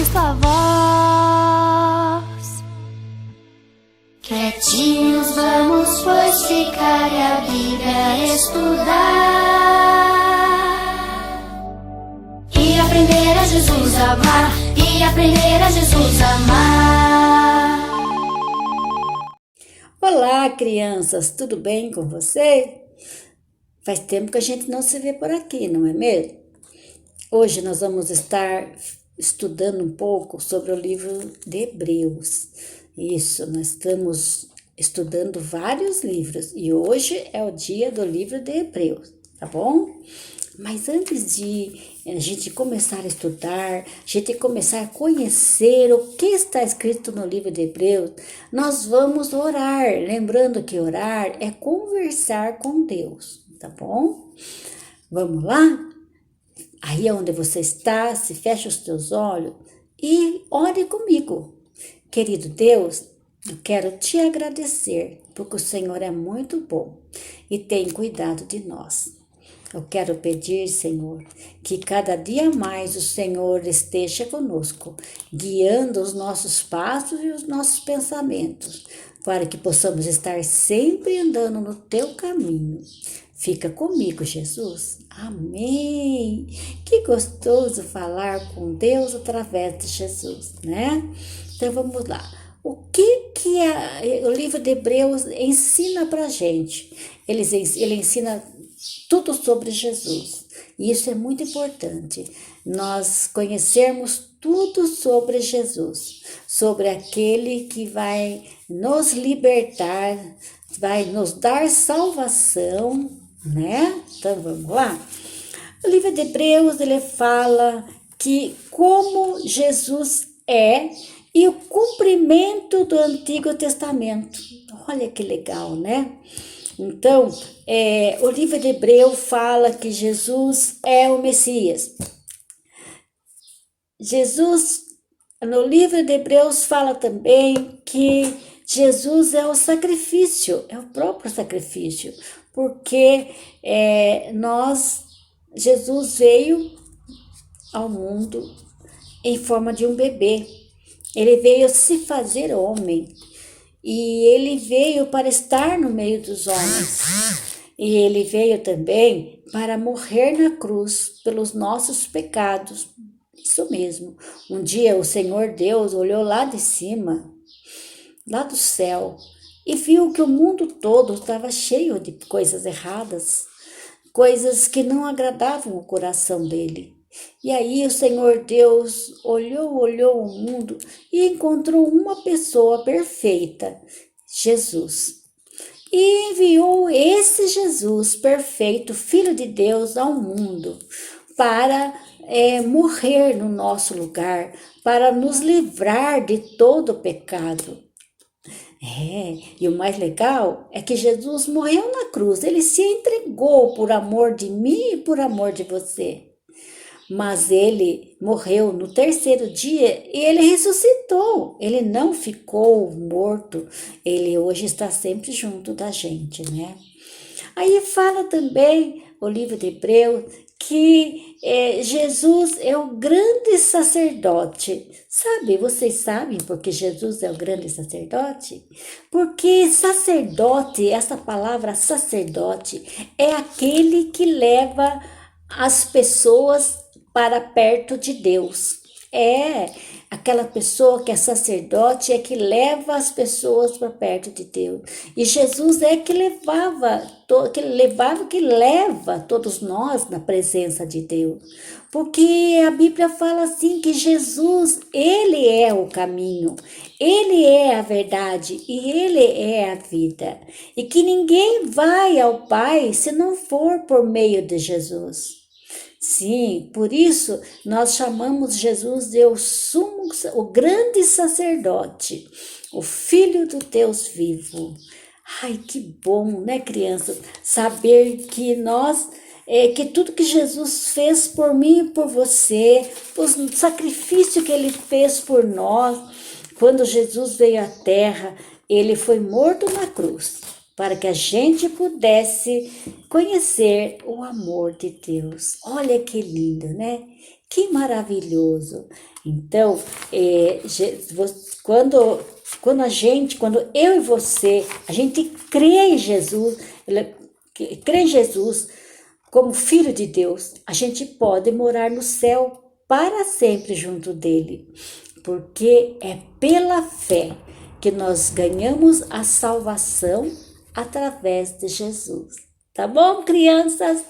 sua voz. Quietinhos vamos, pois, ficar e a Bíblia estudar. E aprender a Jesus amar. E aprender a Jesus amar. Olá, crianças, tudo bem com você? Faz tempo que a gente não se vê por aqui, não é mesmo? Hoje nós vamos estar estudando um pouco sobre o livro de Hebreus. Isso, nós estamos estudando vários livros e hoje é o dia do livro de Hebreus, tá bom? Mas antes de a gente começar a estudar, a gente começar a conhecer o que está escrito no livro de Hebreus, nós vamos orar. Lembrando que orar é conversar com Deus, tá bom? Vamos lá? Aí onde você está, se fecha os teus olhos e ore comigo. Querido Deus, eu quero te agradecer, porque o Senhor é muito bom e tem cuidado de nós. Eu quero pedir, Senhor, que cada dia mais o Senhor esteja conosco, guiando os nossos passos e os nossos pensamentos, para que possamos estar sempre andando no teu caminho. Fica comigo, Jesus. Amém. Que gostoso falar com Deus através de Jesus, né? Então vamos lá. O que o livro de Hebreus ensina pra gente? Ele ensina tudo sobre Jesus. E isso é muito importante. Nós conhecermos tudo sobre Jesus, sobre aquele que vai nos libertar, vai nos dar salvação, né? Então vamos lá. O livro de Hebreus, ele fala que como Jesus é e o cumprimento do Antigo Testamento. Olha que legal, né? Então, o livro de Hebreus fala que Jesus é o Messias. Jesus, no livro de Hebreus, fala também que Jesus é o sacrifício, é o próprio sacrifício, porque Jesus veio ao mundo em forma de um bebê. Ele veio se fazer homem. E ele veio para estar no meio dos homens. E ele veio também para morrer na cruz pelos nossos pecados. Isso mesmo. Um dia o Senhor Deus olhou lá de cima, lá do céu, e viu que o mundo todo estava cheio de coisas erradas, coisas que não agradavam o coração dele. E aí o Senhor Deus olhou o mundo e encontrou uma pessoa perfeita, Jesus. E enviou esse Jesus perfeito, Filho de Deus, ao mundo para morrer no nosso lugar, para nos livrar de todo o pecado. E o mais legal é que Jesus morreu na cruz, ele se entregou por amor de mim e por amor de você. Mas ele morreu no terceiro dia e ele ressuscitou. Ele não ficou morto. Ele hoje está sempre junto da gente, né? Aí fala também o livro de Hebreus que Jesus é o grande sacerdote. Sabe, vocês sabem por que Jesus é o grande sacerdote? Porque sacerdote, essa palavra sacerdote, é aquele que leva as pessoas para perto de Deus. Aquela pessoa que é sacerdote é que leva as pessoas para perto de Deus. E Jesus é que que leva todos nós na presença de Deus. Porque a Bíblia fala assim que Jesus, ele é o caminho, ele é a verdade e ele é a vida. E que ninguém vai ao Pai se não for por meio de Jesus. Sim, por isso nós chamamos Jesus de o grande sacerdote, o Filho do Deus vivo. Ai, que bom, né, criança? Saber que que tudo que Jesus fez por mim e por você, o sacrifício que ele fez por nós, quando Jesus veio à terra, ele foi morto na cruz, para que a gente pudesse conhecer o amor de Deus. Olha que lindo, né? Que maravilhoso! Então, quando eu e você, a gente crê em Jesus, crê em Jesus como Filho de Deus, a gente pode morar no céu para sempre junto dele, porque é pela fé que nós ganhamos a salvação através de Jesus. Tá bom, crianças?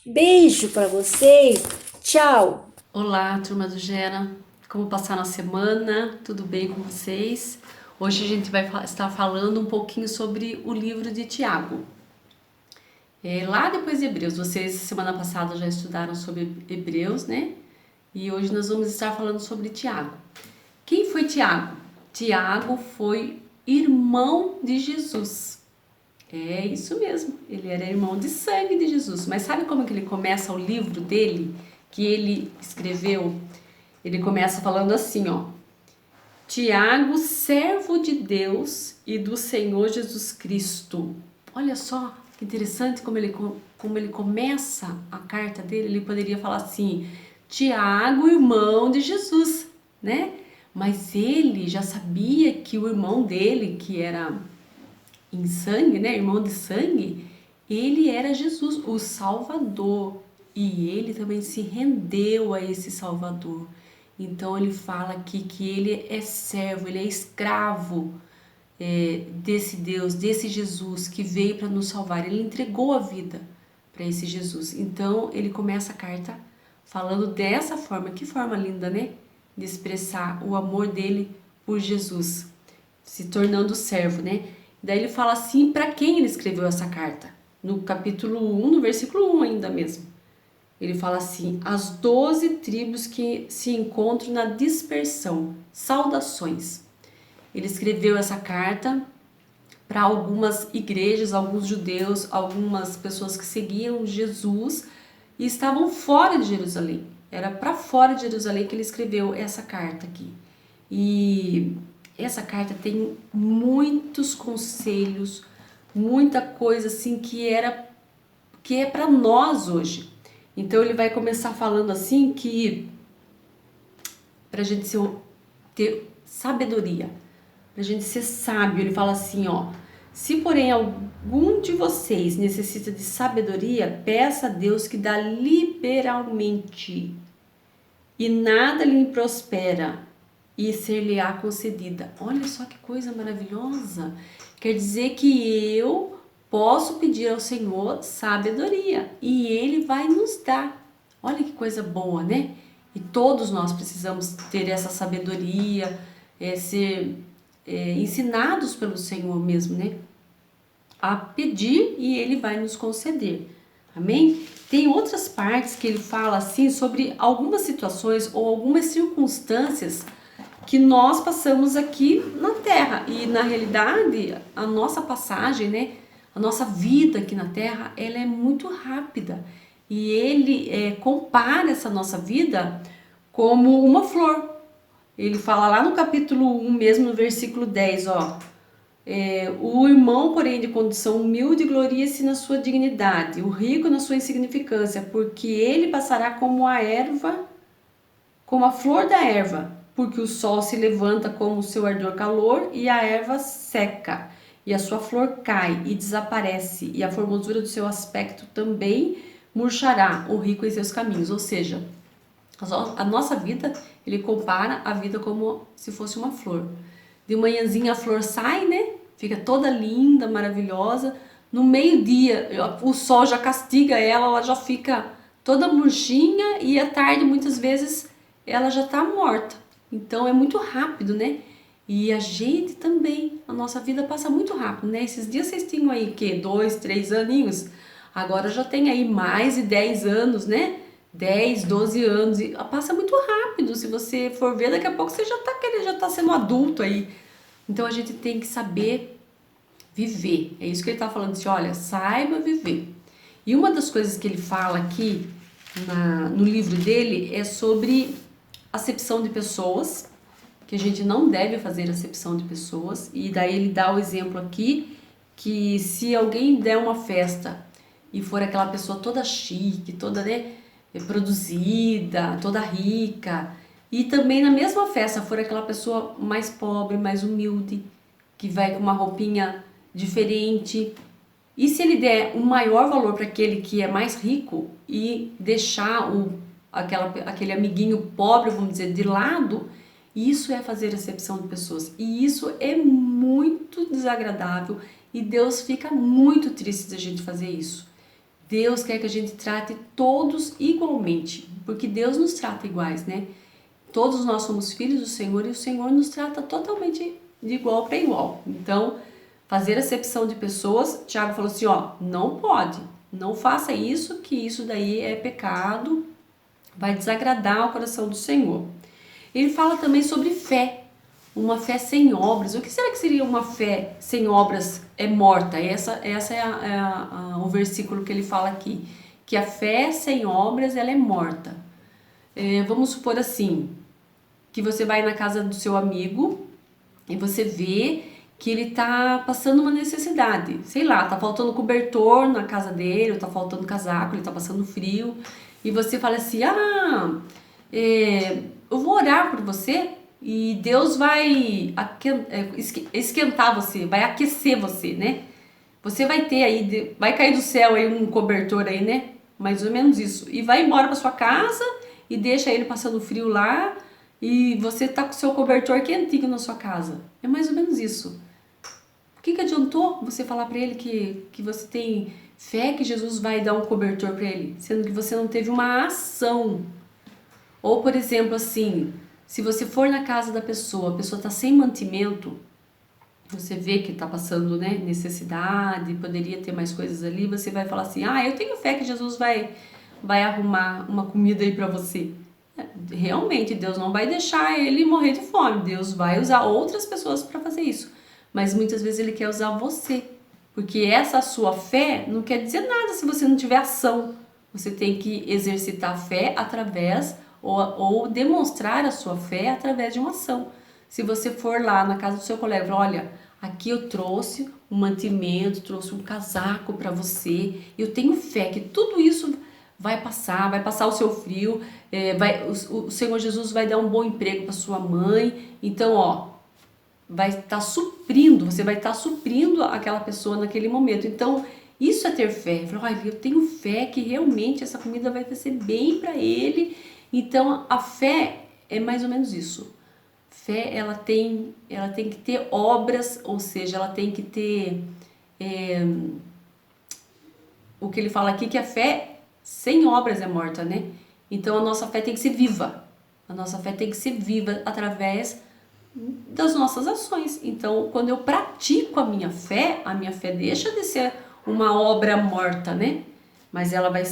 Beijo para vocês. Tchau. Olá, turma do Gera. Como passaram a semana? Tudo bem com vocês? Hoje a gente vai estar falando um pouquinho sobre o livro de Tiago. Lá depois de Hebreus, vocês semana passada já estudaram sobre Hebreus, né? E hoje nós vamos estar falando sobre Tiago. Quem foi Tiago? Tiago foi irmão de Jesus. É isso mesmo, ele era irmão de sangue de Jesus. Mas sabe como que ele começa o livro dele, que ele escreveu? Ele começa falando assim, ó: Tiago, servo de Deus e do Senhor Jesus Cristo. Olha só que interessante como ele começa a carta dele. Ele poderia falar assim: Tiago, irmão de Jesus, né? Mas ele já sabia que o irmão dele, que era em sangue, né, irmão de sangue, ele era Jesus, o Salvador, e ele também se rendeu a esse Salvador. Então ele fala aqui que ele é servo, ele é escravo desse Deus, desse Jesus que veio para nos salvar. Ele entregou a vida para esse Jesus. Então ele começa a carta falando dessa forma. Que forma linda, né? De expressar o amor dele por Jesus, se tornando servo, né? Daí ele fala assim, para quem ele escreveu essa carta? No capítulo 1, no versículo 1 ainda mesmo. Ele fala assim: as 12 tribos que se encontram na dispersão, saudações. Ele escreveu essa carta para algumas igrejas, alguns judeus, algumas pessoas que seguiam Jesus e estavam fora de Jerusalém. Era para fora de Jerusalém que ele escreveu essa carta aqui. E essa carta tem muitos conselhos, muita coisa assim que é para nós hoje. Então ele vai começar falando assim que para a gente ter sabedoria, para a gente ser sábio. Ele fala assim, ó: se porém algum de vocês necessita de sabedoria, peça a Deus que dá liberalmente e nada lhe prospera e ser-lhe-á concedida. Olha só que coisa maravilhosa. Quer dizer que eu posso pedir ao Senhor sabedoria e Ele vai nos dar. Olha que coisa boa, né? E todos nós precisamos ter essa sabedoria, ser ensinados pelo Senhor mesmo, né? A pedir e Ele vai nos conceder. Amém? Tem outras partes que ele fala assim sobre algumas situações ou algumas circunstâncias que nós passamos aqui na Terra. E na realidade, a nossa passagem, né, a nossa vida aqui na Terra, ela é muito rápida. E ele compara essa nossa vida como uma flor. Ele fala lá no capítulo 1 mesmo, no versículo 10, ó: o irmão, porém, de condição humilde, gloria-se na sua dignidade, o rico na sua insignificância, porque ele passará como a erva, como a flor da erva, porque o sol se levanta com o seu ardor calor e a erva seca, e a sua flor cai e desaparece, e a formosura do seu aspecto também murchará, o rico em seus caminhos. Ou seja, a nossa vida, ele compara a vida como se fosse uma flor. De manhãzinha a flor sai, né? Fica toda linda, maravilhosa. No meio-dia, o sol já castiga ela já fica toda murchinha, e à tarde, muitas vezes, ela já tá morta. Então é muito rápido, né? E a gente também, a nossa vida passa muito rápido, né? Esses dias vocês tinham aí, 2, 3 aninhos? Agora já tem aí mais de 10 anos, né? 10, 12 anos, e passa muito rápido. Se você for ver, daqui a pouco você já tá sendo adulto aí. Então a gente tem que saber viver. É isso que ele tá falando assim, olha, saiba viver. E uma das coisas que ele fala aqui no livro dele é sobre acepção de pessoas, que a gente não deve fazer acepção de pessoas. E daí ele dá o exemplo aqui, que se alguém der uma festa e for aquela pessoa toda chique, toda, né, produzida, toda rica, e também na mesma festa for aquela pessoa mais pobre, mais humilde, que vai com uma roupinha diferente. E se ele der um maior valor para aquele que é mais rico e deixar aquele amiguinho pobre, vamos dizer, de lado, isso é fazer acepção de pessoas. E isso é muito desagradável e Deus fica muito triste de a gente fazer isso. Deus quer que a gente trate todos igualmente, porque Deus nos trata iguais, né? Todos nós somos filhos do Senhor e o Senhor nos trata totalmente de igual para igual. Então, fazer acepção de pessoas, Tiago falou assim, ó, não pode, não faça isso, que isso daí é pecado, vai desagradar o coração do Senhor. Ele fala também sobre fé, uma fé sem obras. O que será que seria uma fé sem obras é morta? Essa é o versículo que ele fala aqui, que a fé sem obras ela é morta. Vamos supor assim, que você vai na casa do seu amigo e você vê que ele tá passando uma necessidade, sei lá, tá faltando cobertor na casa dele, ou tá faltando casaco, ele tá passando frio, e você fala assim, eu vou orar por você e Deus vai esquentar você, vai aquecer você, né? Você vai ter aí, vai cair do céu aí um cobertor aí, né? Mais ou menos isso. E vai embora para sua casa e deixa ele passando frio lá e você tá com o seu cobertor quentinho na sua casa. É mais ou menos isso. O que adiantou você falar para ele que você tem fé que Jesus vai dar um cobertor para ele, sendo que você não teve uma ação? Ou, por exemplo, assim, se você for na casa da pessoa, a pessoa está sem mantimento, você vê que está passando, né, necessidade, poderia ter mais coisas ali, você vai falar assim, eu tenho fé que Jesus vai arrumar uma comida aí para você. Realmente, Deus não vai deixar ele morrer de fome, Deus vai usar outras pessoas para fazer isso, mas muitas vezes ele quer usar você, porque essa sua fé não quer dizer nada se você não tiver ação. Você tem que exercitar a fé através ou demonstrar a sua fé através de uma ação. Se você for lá na casa do seu colega e falar, olha, aqui eu trouxe um mantimento, trouxe um casaco para você, eu tenho fé que tudo isso vai passar o seu frio, o Senhor Jesus vai dar um bom emprego para sua mãe, então, vai estar suprindo, você vai estar suprindo aquela pessoa naquele momento. Então, isso é ter fé. Eu tenho fé que realmente essa comida vai fazer bem para ele. Então, a fé é mais ou menos isso. Fé, ela tem que ter obras, ou seja, ela tem que ter o que ele fala aqui, que a fé sem obras é morta, né? Então, a nossa fé tem que ser viva. A nossa fé tem que ser viva através das nossas ações. Então, quando eu pratico a minha fé deixa de ser uma obra morta, né? Mas ela vai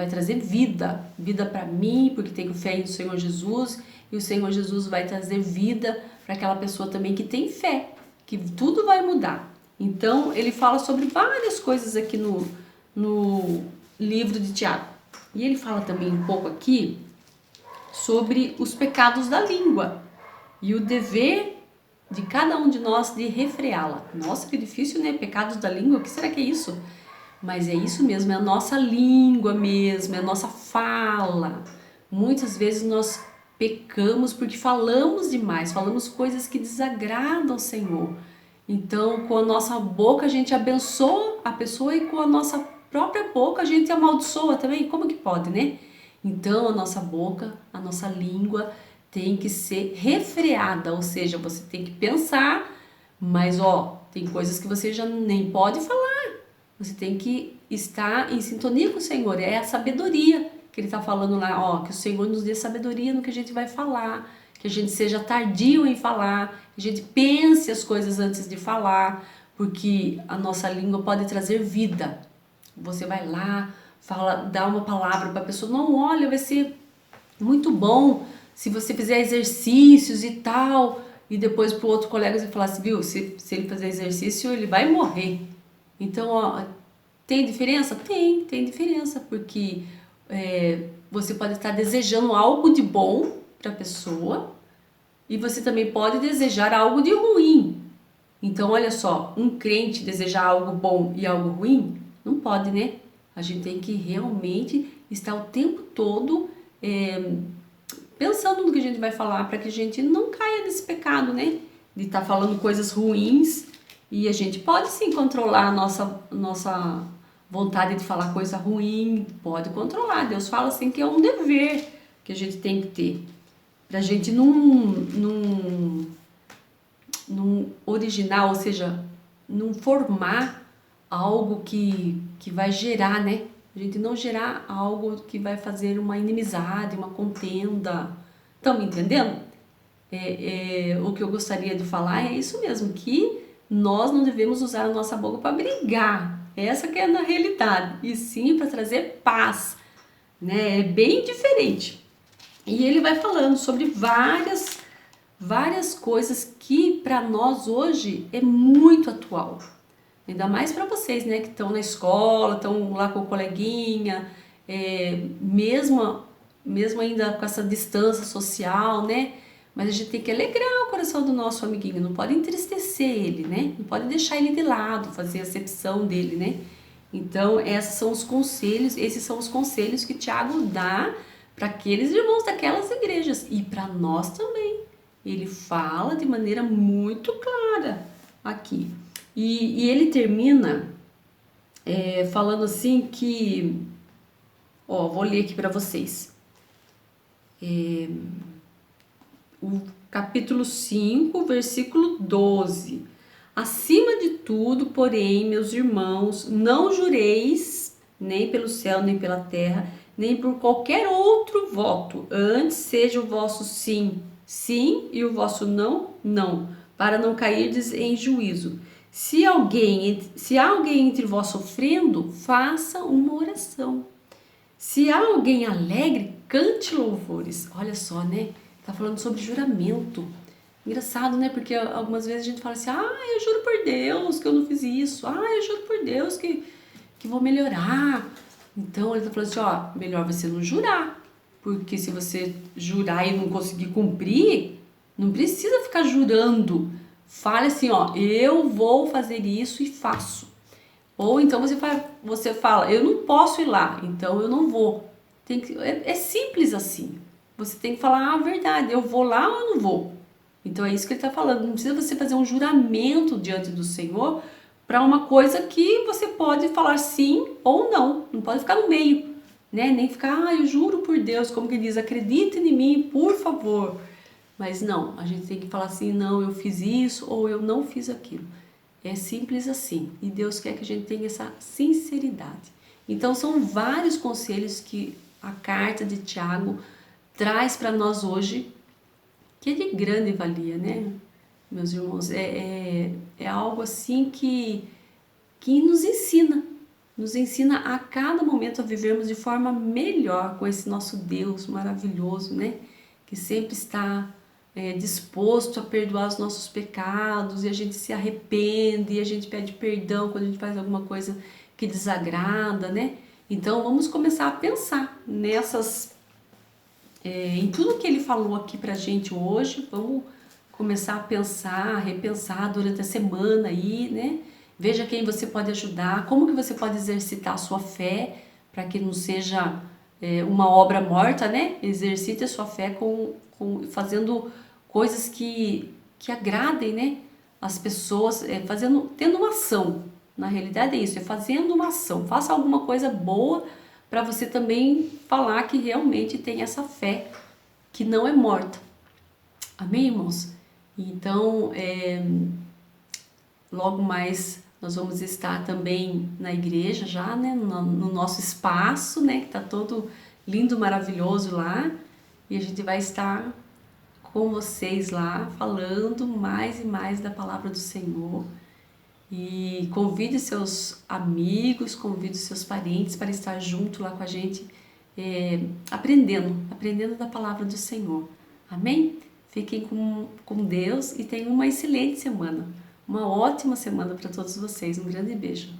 trazer vida para mim, porque tenho fé no Senhor Jesus, e o Senhor Jesus vai trazer vida para aquela pessoa também que tem fé, que tudo vai mudar. Então, ele fala sobre várias coisas aqui no livro de Tiago. E ele fala também um pouco aqui sobre os pecados da língua e o dever de cada um de nós de refreá-la. Nossa, que difícil, né? Pecados da língua, o que será que é isso? Mas é isso mesmo, é a nossa língua mesmo, é a nossa fala. Muitas vezes nós pecamos porque falamos demais, falamos coisas que desagradam ao Senhor. Então, com a nossa boca a gente abençoa a pessoa e com a nossa própria boca a gente amaldiçoa também. Como que pode, né? Então, a nossa boca, a nossa língua tem que ser refreada, ou seja, você tem que pensar, mas tem coisas que você já nem pode falar. Você tem que estar em sintonia com o Senhor. É a sabedoria que ele está falando lá, que o Senhor nos dê sabedoria no que a gente vai falar, que a gente seja tardio em falar, que a gente pense as coisas antes de falar, porque a nossa língua pode trazer vida. Você vai lá, dá uma palavra para a pessoa, não, olha, vai ser muito bom se você fizer exercícios e tal, e depois pro outro colega você falar assim, viu, se ele fazer exercício, ele vai morrer. Então, tem diferença? Tem diferença, porque você pode estar desejando algo de bom para a pessoa e você também pode desejar algo de ruim. Então, olha só, um crente desejar algo bom e algo ruim, não pode, né? A gente tem que realmente estar o tempo todo pensando no que a gente vai falar, para que a gente não caia nesse pecado, né? De estar falando coisas ruins. E a gente pode sim controlar a nossa vontade de falar coisa ruim, pode controlar. Deus fala assim que é um dever que a gente tem que ter. Pra gente não originar, ou seja, não formar algo que vai gerar, né? A gente não gerar algo que vai fazer uma inimizade, uma contenda. Estão me entendendo? O que eu gostaria de falar é isso mesmo, que nós não devemos usar a nossa boca para brigar. Essa que é na realidade. E sim para trazer paz, né? É bem diferente. E ele vai falando sobre várias coisas que para nós hoje é muito atual. Ainda mais para vocês, né, que estão na escola, estão lá com o coleguinha, mesmo ainda com essa distância social, né? Mas a gente tem que alegrar o coração do nosso amiguinho, não pode entristecer ele, né? Não pode deixar ele de lado, fazer acepção dele, né? Então, esses são os conselhos que Tiago dá para aqueles irmãos daquelas igrejas e para nós também. Ele fala de maneira muito clara aqui. E ele termina falando assim que... vou ler aqui para vocês. O capítulo 5, versículo 12. Acima de tudo, porém, meus irmãos, não jureis nem pelo céu, nem pela terra, nem por qualquer outro voto. Antes seja o vosso sim, sim, e o vosso não, não, para não cairdes em juízo. Se há alguém entre vós sofrendo, faça uma oração. Se há alguém alegre, cante louvores. Olha só, né? Tá falando sobre juramento. Engraçado, né? Porque algumas vezes a gente fala assim, eu juro por Deus que eu não fiz isso. Eu juro por Deus que vou melhorar. Então ele tá falando assim, melhor você não jurar. Porque se você jurar e não conseguir cumprir, não precisa ficar jurando. Fale assim, eu vou fazer isso e faço. Ou então você fala, eu não posso ir lá, então eu não vou. É simples assim. Você tem que falar a verdade, eu vou lá ou eu não vou. Então é isso que ele está falando. Não precisa você fazer um juramento diante do Senhor para uma coisa que você pode falar sim ou não. Não pode ficar no meio, né? Nem ficar, eu juro por Deus, como que diz, acredite em mim, por favor. Mas não, a gente tem que falar assim, não, eu fiz isso ou eu não fiz aquilo. É simples assim. E Deus quer que a gente tenha essa sinceridade. Então são vários conselhos que a carta de Tiago traz para nós hoje, que é de grande valia, né, meus irmãos? É algo assim que nos ensina a cada momento a vivermos de forma melhor com esse nosso Deus maravilhoso, né, que sempre está disposto a perdoar os nossos pecados, e a gente se arrepende, e a gente pede perdão quando a gente faz alguma coisa que desagrada, né? Então vamos começar a pensar em tudo que ele falou aqui pra gente hoje. Vamos começar a pensar, a repensar durante a semana aí, né? Veja quem você pode ajudar, como que você pode exercitar a sua fé para que não seja uma obra morta, né? Exercite a sua fé fazendo coisas que agradem, né, as pessoas, tendo uma ação. Na realidade é isso, é fazendo uma ação. Faça alguma coisa boa para você também falar que realmente tem essa fé que não é morta. Amém, irmãos? Então, logo mais nós vamos estar também na igreja já, né, no nosso espaço, né, que tá todo lindo, maravilhoso lá, e a gente vai estar com vocês lá, falando mais e mais da palavra do Senhor. E convide seus amigos, convide seus parentes para estar junto lá com a gente, aprendendo da palavra do Senhor. Amém? Fiquem com Deus e tenham uma excelente semana. Uma ótima semana para todos vocês. Um grande beijo.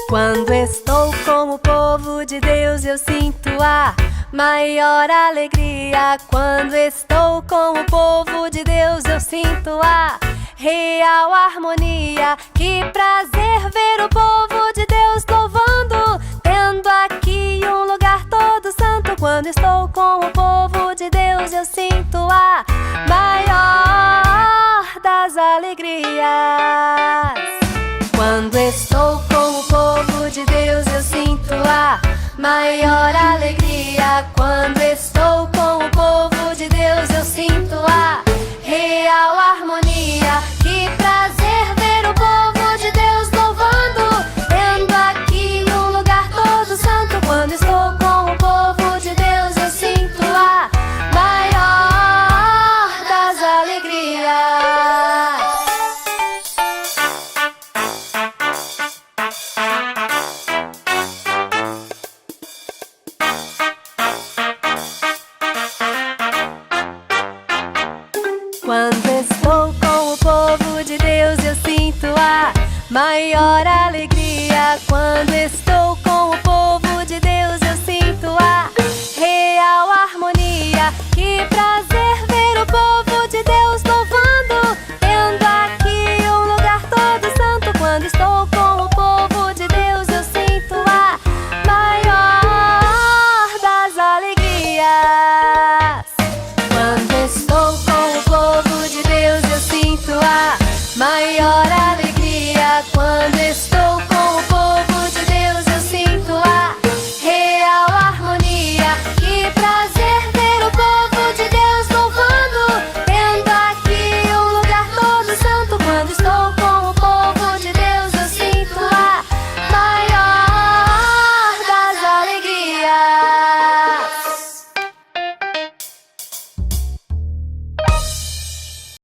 Quando estou com o povo de Deus, eu sinto a maior alegria. Quando estou com o povo de Deus, eu sinto a real harmonia. Que prazer ver o povo de Deus louvando, tendo aqui um lugar todo santo. Quando estou com o povo de Deus, eu sinto a maior das alegrias. Quando estou com o povo de Deus, eu sinto a maior alegria. Quando estou com o povo de Deus, eu sinto a real harmonia. Que prazer ver o povo de Deus louvando, tendo aqui um lugar todo santo. Quando estou com o povo de Deus, eu sinto a maior das alegrias. Quando estou com o povo de Deus, eu sinto a maior alegria. Quando estou com o povo de Deus, eu sinto a real harmonia. Que prazer ver o povo de Deus